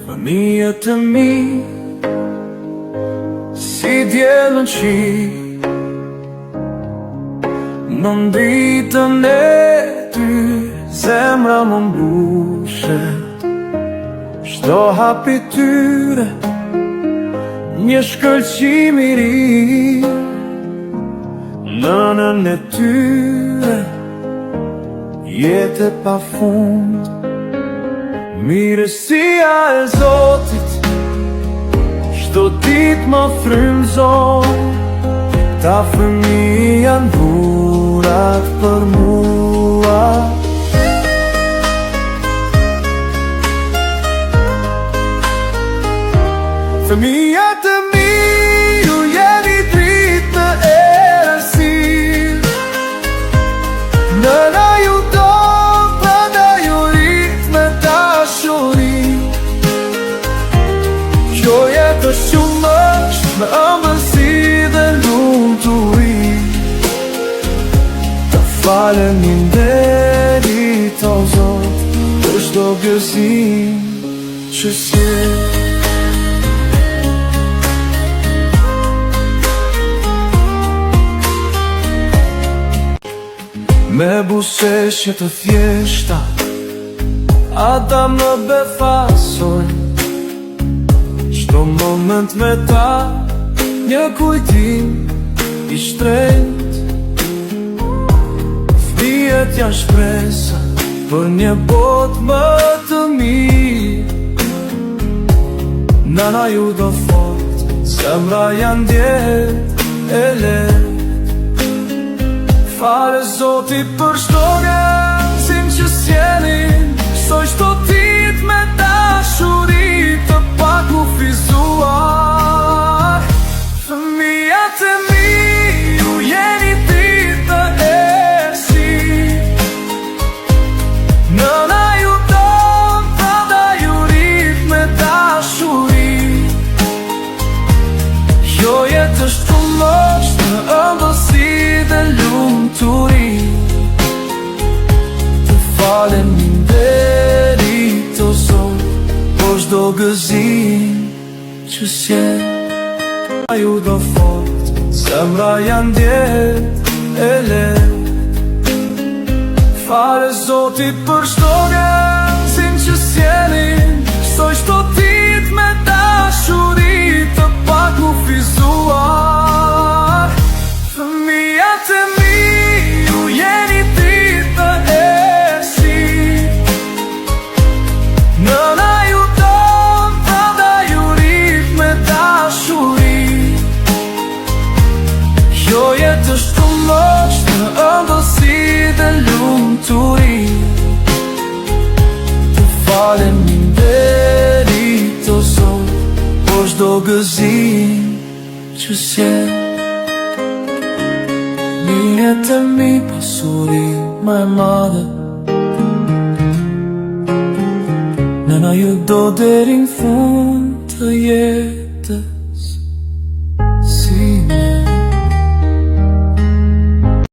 Fëmijët e mi si djelën qi, në ditën e ty zemra më mbushet. Çdo hap i tyre një shkëlqim i ri, nënën e tyre jetë e pafund. Mirësia e Zotit çdo ditë më frymëzon, ta fëmijë janë dhurat për mua. Fëmijët e mi, ju jeni dritë në erësi, nëna ju do, prandaj ju rrit me dashuri. Kjo jetë është shumë është me ëmbëlsi dhe lumturi. Të falemi nderit o Zot për çdo gëzim që sjell. Me buzëqeshje të thjeshta ata më befasojnë, çdo moment me ta një kujtim i shtrenjtë. Fëmijët janë shpresa për një botë më të mirë, nëna ju do fort, zemra janë djetë e lehtë. Fare Zoti për çdo gëzim që sjellin, soj çdo ditë me dashuri të pakufizuar. Fëmijët e mi, ju jeni dritë në erësi, nëna ju don, prandaj ju rrit me dashuri. Kjo jetë është fullosht në ëmbëlsi dhe lumturi. Të falemi nderit o Zot për çdo gëzim që sjell. Ju do fort, zemra janë djetë e lehtë. Fare Zoti për çdo gëzim që sjellin, soj çdo ditë me dashuri të pakufizuar. Fëmijët e mi, ju jeni dritë në erësi, nëna ju don, prandaj ju rrit me dashuri. Kjo jetë është fullosht në ëmbëlsi dhe lumturi. Të falemi nderit o Zot për çdo gëzim që sjell. Fëmijët e mi, pasuri më e madhe, nëna ju do deri në fund të jetë.